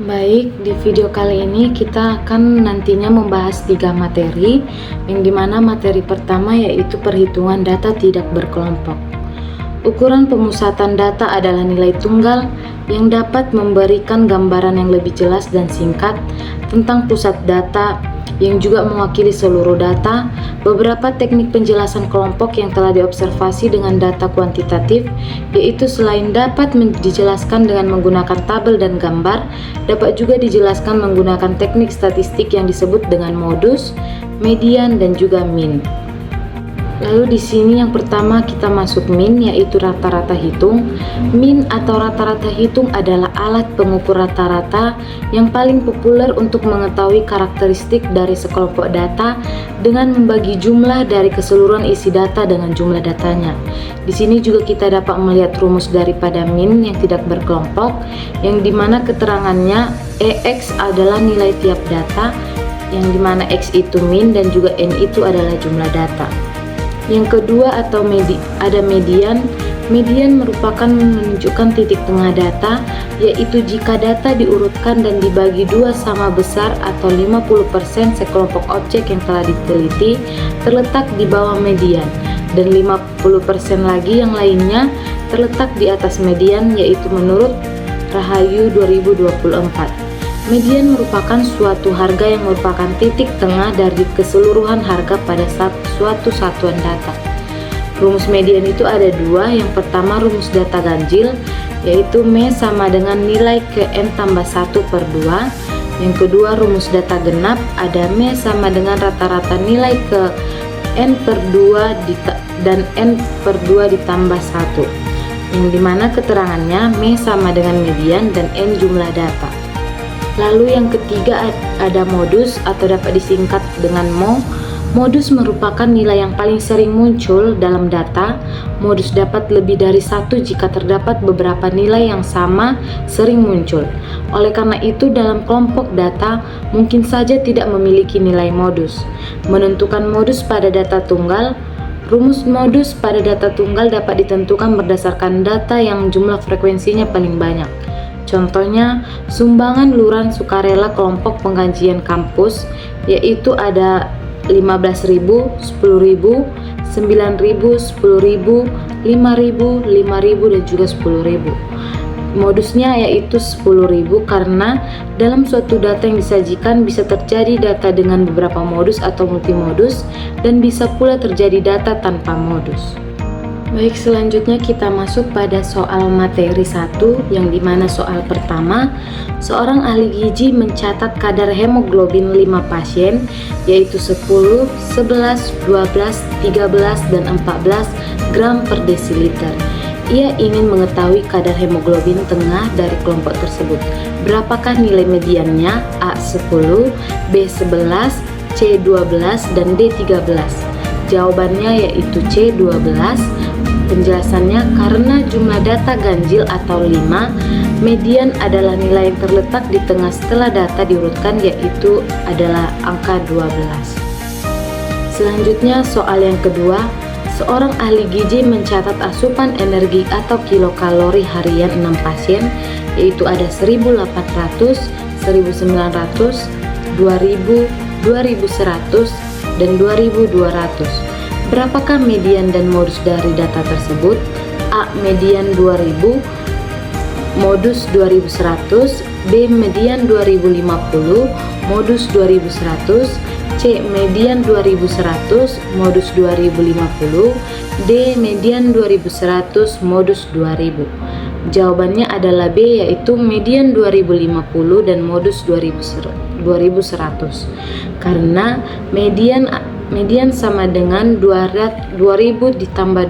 Baik, di video kali ini kita akan nantinya membahas 3 materi, yang dimana materi pertama yaitu perhitungan data tidak berkelompok. Ukuran pemusatan data adalah nilai tunggal yang dapat memberikan gambaran yang lebih jelas dan singkat tentang pusat data yang juga mewakili seluruh data. Beberapa teknik penjelasan kelompok yang telah diobservasi dengan data kuantitatif, yaitu selain dapat dijelaskan dengan menggunakan tabel dan gambar, dapat juga dijelaskan menggunakan teknik statistik yang disebut dengan modus, median, dan juga mean. Lalu di sini yang pertama kita masuk mean, yaitu rata-rata hitung. Mean atau rata-rata hitung adalah alat pengukur rata-rata yang paling populer untuk mengetahui karakteristik dari sekelompok data dengan membagi jumlah dari keseluruhan isi data dengan jumlah datanya. Di sini juga kita dapat melihat rumus daripada mean yang tidak berkelompok, yang dimana keterangannya EX adalah nilai tiap data, yang dimana X itu mean dan juga N itu adalah jumlah data. Yang kedua atau ada median. Median merupakan menunjukkan titik tengah data, yaitu jika data diurutkan dan dibagi dua sama besar atau 50% sekelompok objek yang telah diteliti terletak di bawah median, dan 50% lagi yang lainnya terletak di atas median, yaitu menurut Rahayu 2024. Median merupakan suatu harga yang merupakan titik tengah dari keseluruhan harga pada suatu satuan data. Rumus median itu ada dua. Yang pertama rumus data ganjil, yaitu M sama dengan nilai ke N tambah 1 per 2. Yang kedua rumus data genap, ada M sama dengan rata-rata nilai ke N per 2 dan N per 2 ditambah 1. Yang dimana keterangannya M sama dengan median dan N jumlah data. Lalu yang ketiga ada modus atau dapat disingkat dengan MO. Modus merupakan nilai yang paling sering muncul dalam data. Modus dapat lebih dari satu jika terdapat beberapa nilai yang sama sering muncul. Oleh karena itu dalam kelompok data mungkin saja tidak memiliki nilai modus. Menentukan modus pada data tunggal. Rumus modus pada data tunggal dapat ditentukan berdasarkan data yang jumlah frekuensinya paling banyak. Contohnya, sumbangan luluran sukarela kelompok pengkajian kampus, yaitu ada 15.000, 10.000, 9.000, 10.000, 5.000, 5.000, dan juga 10.000. Modusnya yaitu 10.000 karena dalam suatu data yang disajikan bisa terjadi data dengan beberapa modus atau multimodus, dan bisa pula terjadi data tanpa modus. Baik, selanjutnya kita masuk pada soal materi 1, yang dimana soal pertama, seorang ahli gizi mencatat kadar hemoglobin 5 pasien, yaitu 10, 11, 12, 13, dan 14 gram per desiliter. Ia ingin mengetahui kadar hemoglobin tengah dari kelompok tersebut. Berapakah nilai mediannya? A 10, B 11, C 12, dan D 13. Jawabannya yaitu C 12. Penjelasannya, karena jumlah data ganjil atau 5, median adalah nilai yang terletak di tengah setelah data diurutkan, yaitu adalah angka 12. Selanjutnya soal yang kedua, seorang ahli gizi mencatat asupan energi atau kilokalori harian 6 pasien, yaitu ada 1.800, 1.900, 2.000, 2.100, dan 2.200. Berapakah median dan modus dari data tersebut? A. Median 2000, modus 2100, B. Median 2050, modus 2100, C. Median 2100, modus 2050, D. Median 2100, modus 2000. Jawabannya adalah B, yaitu median 2050 dan modus 2100. Karena median sama dengan 2000 ditambah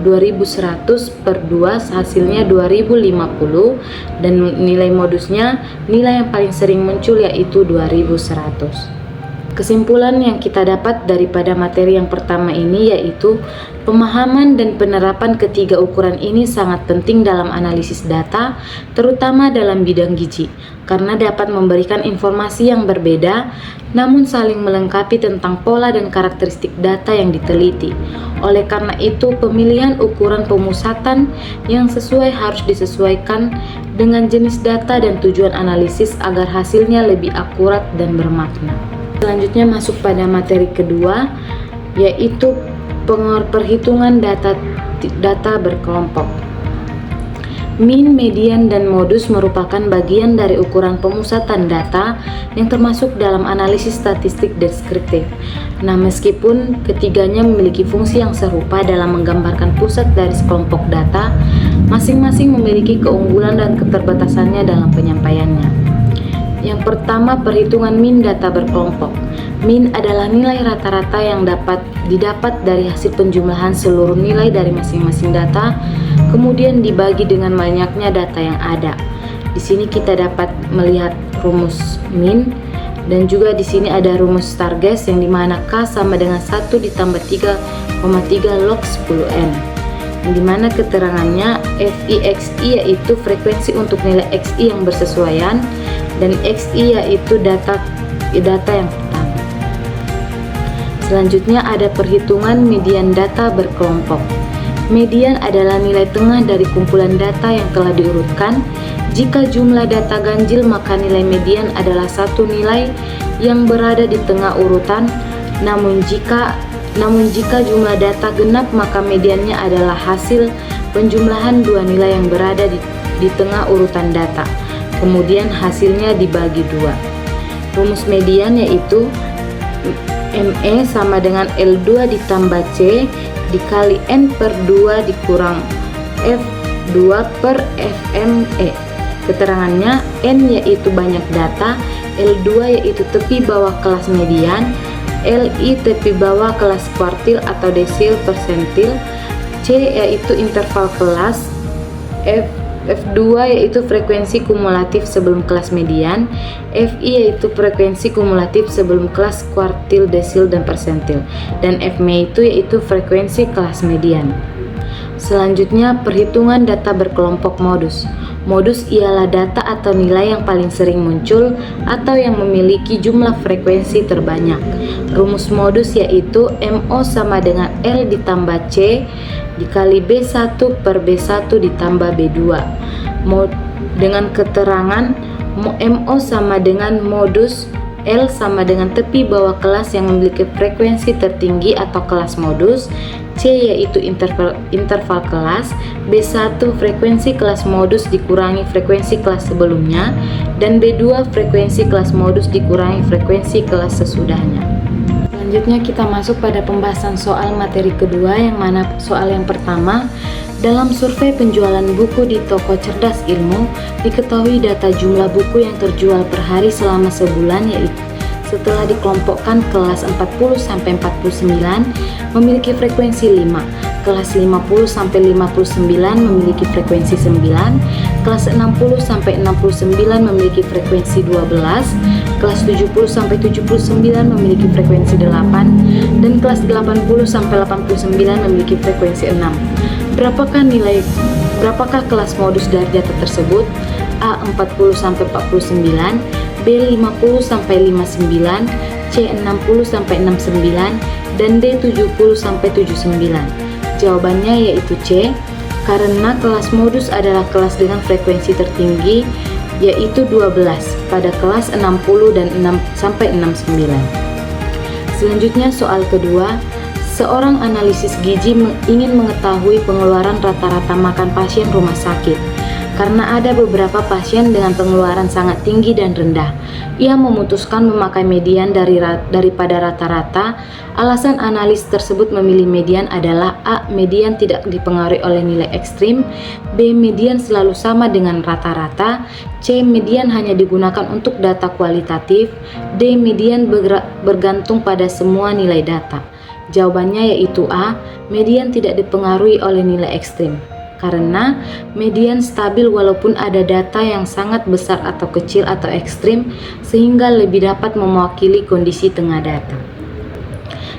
2100 per 2, hasilnya 2050, dan nilai modusnya, nilai yang paling sering muncul yaitu 2100. Kesimpulan yang kita dapat daripada materi yang pertama ini yaitu pemahaman dan penerapan ketiga ukuran ini sangat penting dalam analisis data, terutama dalam bidang gizi, karena dapat memberikan informasi yang berbeda namun saling melengkapi tentang pola dan karakteristik data yang diteliti. Oleh karena itu, pemilihan ukuran pemusatan yang sesuai harus disesuaikan dengan jenis data dan tujuan analisis agar hasilnya lebih akurat dan bermakna. Selanjutnya masuk pada materi kedua, yaitu perhitungan data berkelompok. Mean, median, dan modus merupakan bagian dari ukuran pemusatan data yang termasuk dalam analisis statistik deskriptif. Nah, meskipun ketiganya memiliki fungsi yang serupa dalam menggambarkan pusat dari sekelompok data, masing-masing memiliki keunggulan dan keterbatasannya dalam penyampaiannya. Yang pertama, perhitungan mean data berkelompok. Mean adalah nilai rata-rata yang didapat dari hasil penjumlahan seluruh nilai dari masing-masing data, kemudian dibagi dengan banyaknya data yang ada. Di sini kita dapat melihat rumus mean, dan juga di sini ada rumus Stargess yang dimana K sama dengan 1 ditambah 3,3 log 10n. Yang dimana keterangannya FI/XI yaitu frekuensi untuk nilai XI yang bersesuaian, dan XI yaitu data yang pertama. Selanjutnya ada perhitungan median data berkelompok. Median adalah nilai tengah dari kumpulan data yang telah diurutkan. Jika jumlah data ganjil, maka nilai median adalah satu nilai yang berada di tengah urutan. Namun jika jumlah data genap, maka mediannya adalah hasil penjumlahan dua nilai yang berada di tengah urutan data. Kemudian hasilnya dibagi dua. Rumus median yaitu ME sama dengan L2 ditambah C dikali N per 2 dikurang F2 per FME. Keterangannya N yaitu banyak data, L2 yaitu tepi bawah kelas median, LI tepi bawah kelas kuartil atau desil persentil, C yaitu interval kelas, F2 yaitu frekuensi kumulatif sebelum kelas median, FI yaitu frekuensi kumulatif sebelum kelas kuartil, desil, dan persentil, dan FME yaitu frekuensi kelas median. Selanjutnya, perhitungan data berkelompok modus. Modus ialah data atau nilai yang paling sering muncul atau yang memiliki jumlah frekuensi terbanyak. Rumus modus yaitu MO sama dengan L ditambah C dikali B1 per B1 ditambah B2. Dengan keterangan MO sama dengan modus, L sama dengan tepi bawah kelas yang memiliki frekuensi tertinggi atau kelas modus, C yaitu interval kelas, B1 frekuensi kelas modus dikurangi frekuensi kelas sebelumnya, dan B2 frekuensi kelas modus dikurangi frekuensi kelas sesudahnya. Selanjutnya kita masuk pada pembahasan soal materi kedua, yang mana soal yang pertama, dalam survei penjualan buku di toko Cerdas Ilmu, diketahui data jumlah buku yang terjual per hari selama sebulan, yaitu setelah dikelompokkan kelas 40-49 memiliki frekuensi 5, kelas 50-59 memiliki frekuensi 9, kelas 60-69 memiliki frekuensi 12, kelas 70-79 memiliki frekuensi 8, dan kelas 80-89 memiliki frekuensi 6. Berapakah kelas modus dari data tersebut? A 40-49, B 50-59, C 60-69, dan D 70-79. Jawabannya yaitu C, karena kelas modus adalah kelas dengan frekuensi tertinggi, yaitu 12 pada kelas 60 dan 6-69. Selanjutnya soal kedua, seorang analisis gizi ingin mengetahui pengeluaran rata-rata makan pasien rumah sakit. Karena ada beberapa pasien dengan pengeluaran sangat tinggi dan rendah, ia memutuskan memakai median daripada rata-rata. Alasan analis tersebut memilih median adalah A. Median tidak dipengaruhi oleh nilai ekstrim, B. Median selalu sama dengan rata-rata, C. Median hanya digunakan untuk data kualitatif, D. Median bergantung pada semua nilai data. Jawabannya yaitu A. Median tidak dipengaruhi oleh nilai ekstrim. karena median stabil walaupun ada data yang sangat besar atau kecil atau ekstrim sehingga lebih dapat mewakili kondisi tengah data.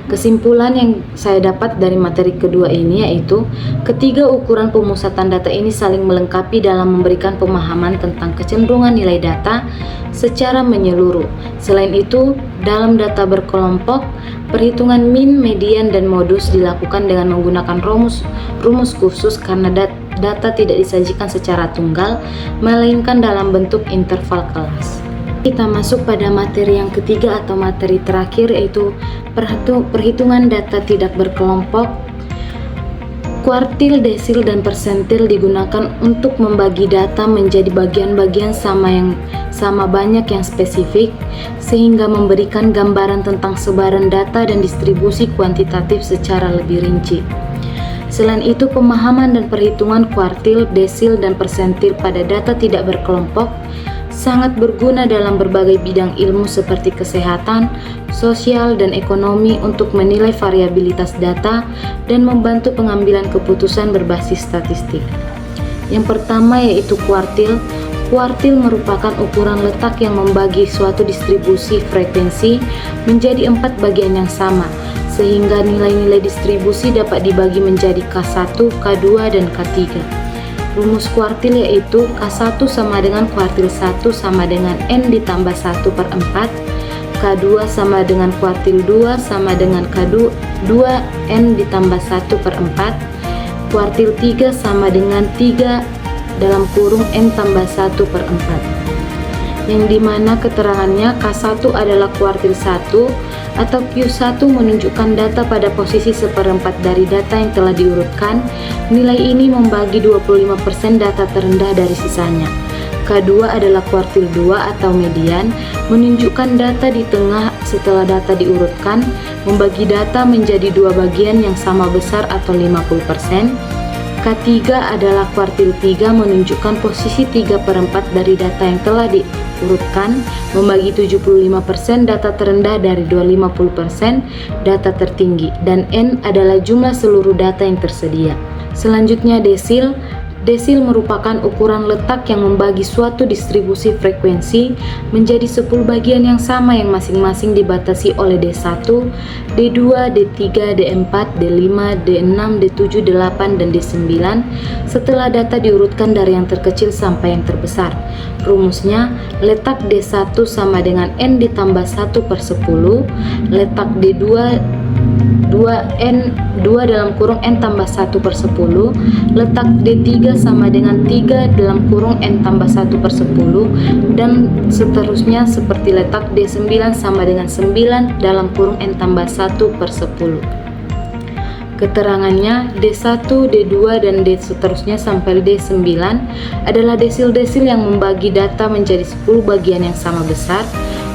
Kesimpulan yang saya dapat dari materi kedua ini yaitu ketiga ukuran pemusatan data ini saling melengkapi dalam memberikan pemahaman tentang kecenderungan nilai data secara menyeluruh. Selain itu, dalam data berkelompok, perhitungan mean, median, dan modus dilakukan dengan menggunakan rumus khusus karena data tidak disajikan secara tunggal, melainkan dalam bentuk interval kelas. Kita masuk pada materi yang ketiga atau materi terakhir yaitu perhitungan data tidak berkelompok. Kuartil, desil, dan persentil digunakan untuk membagi data menjadi bagian-bagian sama banyak yang spesifik sehingga memberikan gambaran tentang sebaran data dan distribusi kuantitatif secara lebih rinci. Selain itu, pemahaman dan perhitungan kuartil, desil, dan persentil pada data tidak berkelompok sangat berguna dalam berbagai bidang ilmu seperti kesehatan, sosial, dan ekonomi untuk menilai variabilitas data dan membantu pengambilan keputusan berbasis statistik. Yang pertama yaitu kuartil. Kuartil merupakan ukuran letak yang membagi suatu distribusi frekuensi menjadi 4 bagian yang sama, sehingga nilai-nilai distribusi dapat dibagi menjadi K1, K2, dan K3. Rumus kuartil yaitu K1 sama dengan kuartil 1 sama dengan N ditambah 1 per 4, K2 sama dengan kuartil 2 sama dengan K2 N ditambah 1 per 4, kuartil 3 sama dengan 3 dalam kurung N tambah 1 per 4, yang dimana keterangannya K1 adalah kuartil 1 atau Q1 menunjukkan data pada posisi seperempat dari data yang telah diurutkan. Nilai ini membagi 25% data terendah dari sisanya. K2 adalah kuartil 2 atau median, menunjukkan data di tengah setelah data diurutkan, membagi data menjadi 2 bagian yang sama besar atau 50%. K3 adalah kuartil 3, menunjukkan posisi 3/4 dari data yang telah diurutkan, membagi 75% data terendah dari 50% data tertinggi, dan N adalah jumlah seluruh data yang tersedia. Selanjutnya desil. Desil merupakan ukuran letak yang membagi suatu distribusi frekuensi menjadi 10 bagian yang sama yang masing-masing dibatasi oleh D1, D2, D3, D4, D5, D6, D7, D8, dan D9 setelah data diurutkan dari yang terkecil sampai yang terbesar. Rumusnya, letak D1 sama dengan N ditambah 1 per 10, letak D2 2 dalam kurung N tambah 1 per 10, letak D3 sama dengan 3 dalam kurung N tambah 1 per 10, dan seterusnya seperti letak D9 sama dengan 9 dalam kurung N tambah 1 per 10. Keterangannya, D1, D2, dan D seterusnya sampai D9 adalah desil-desil yang membagi data menjadi 10 bagian yang sama besar.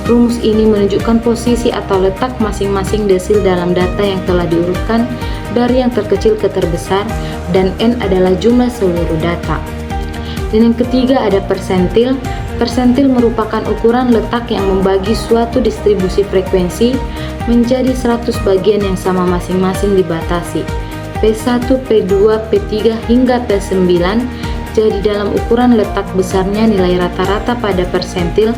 Rumus ini menunjukkan posisi atau letak masing-masing desil dalam data yang telah diurutkan dari yang terkecil ke terbesar, dan N adalah jumlah seluruh data. Dan yang ketiga ada persentil. Persentil merupakan ukuran letak yang membagi suatu distribusi frekuensi menjadi 100 bagian yang sama masing-masing dibatasi P1, P2, P3 hingga P9. Jadi dalam ukuran letak besarnya nilai rata-rata pada persentil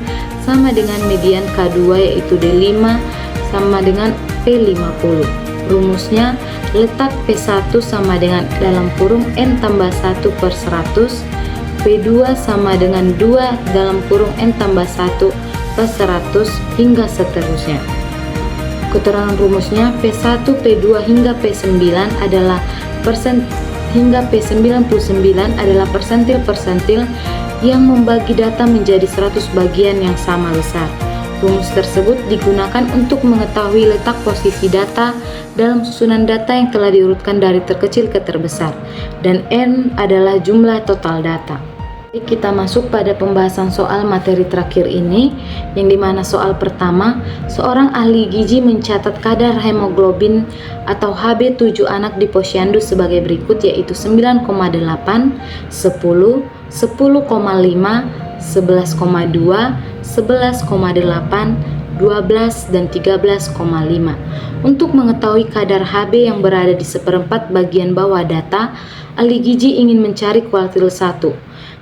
sama dengan median K2 yaitu D5 sama dengan P50. Rumusnya, letak P1 sama dengan dalam kurung N tambah 1 per 100, P2 sama dengan 2 dalam kurung N tambah 1 per 100 hingga seterusnya. Keterangan rumusnya, P1, P2 hingga P9 adalah hingga P99 adalah persentil-persentil yang membagi data menjadi 100 bagian yang sama besar. Rumus tersebut digunakan untuk mengetahui letak posisi data dalam susunan data yang telah diurutkan dari terkecil ke terbesar, dan N adalah jumlah total data. Kita masuk pada pembahasan soal materi terakhir ini, yang dimana soal pertama, seorang ahli gizi mencatat kadar hemoglobin atau HB 7 anak di posyandu sebagai berikut, yaitu 9,8, 10, 10,5, 11,2, 11,8, 12, dan 13,5. Untuk mengetahui kadar Hb yang berada di seperempat bagian bawah data, ahli gizi ingin mencari kuartil 1.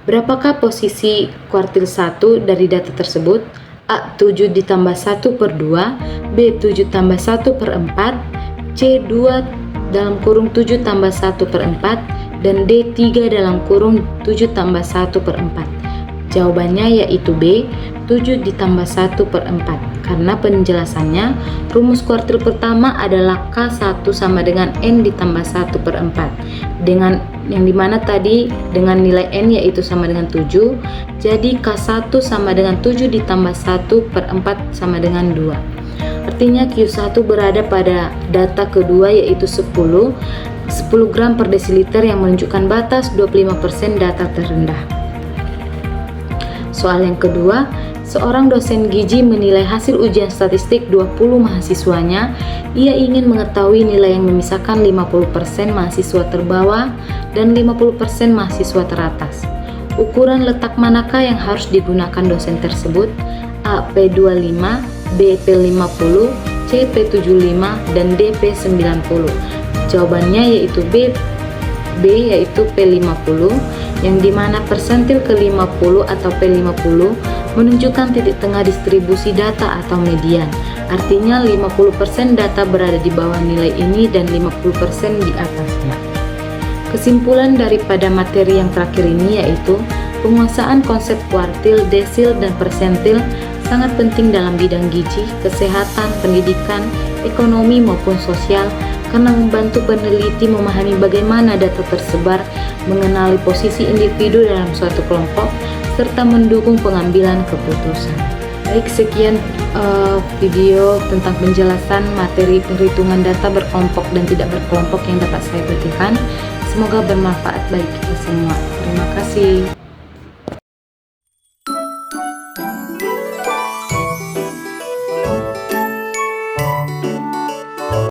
Berapakah posisi kuartil 1 dari data tersebut? A. 7 ditambah 1 per 2, B. 7 tambah 1 per 4, C. 2 dalam kurung 7 tambah 1 per 4, dan D. 3 dalam kurung 7 tambah 1 per 4. Jawabannya yaitu B. 7 ditambah 1 per 4. Karena penjelasannya, rumus kuartil pertama adalah K1 sama dengan N ditambah 1 per 4. Dengan yang dimana tadi dengan nilai N yaitu sama dengan 7, jadi K1 sama dengan 7 ditambah 1 per 4 sama dengan 2. Artinya Q1 berada pada data kedua yaitu 10 gram per desiliter yang menunjukkan batas 25% data terendah. Soal yang kedua, seorang dosen gizi menilai hasil ujian statistik 20 mahasiswanya. Ia ingin mengetahui nilai yang memisahkan 50% mahasiswa terbawah dan 50% mahasiswa teratas. Ukuran letak manakah yang harus digunakan dosen tersebut? A. P25, B. P50, C. P75, dan D. P90. Jawabannya yaitu B yaitu P50, yang dimana persentil ke-50 atau P50 menunjukkan titik tengah distribusi data atau median. Artinya 50% data berada di bawah nilai ini dan 50% di atasnya. Kesimpulan daripada materi yang terakhir ini yaitu penguasaan konsep kuartil, desil, dan persentil sangat penting dalam bidang gizi, kesehatan, pendidikan, ekonomi maupun sosial, karena membantu peneliti memahami bagaimana data tersebar, mengenali posisi individu dalam suatu kelompok, serta mendukung pengambilan keputusan. Baik, sekian video tentang penjelasan materi perhitungan data berkelompok dan tidak berkelompok yang dapat saya berikan. Semoga bermanfaat bagi kita semua. Terima kasih.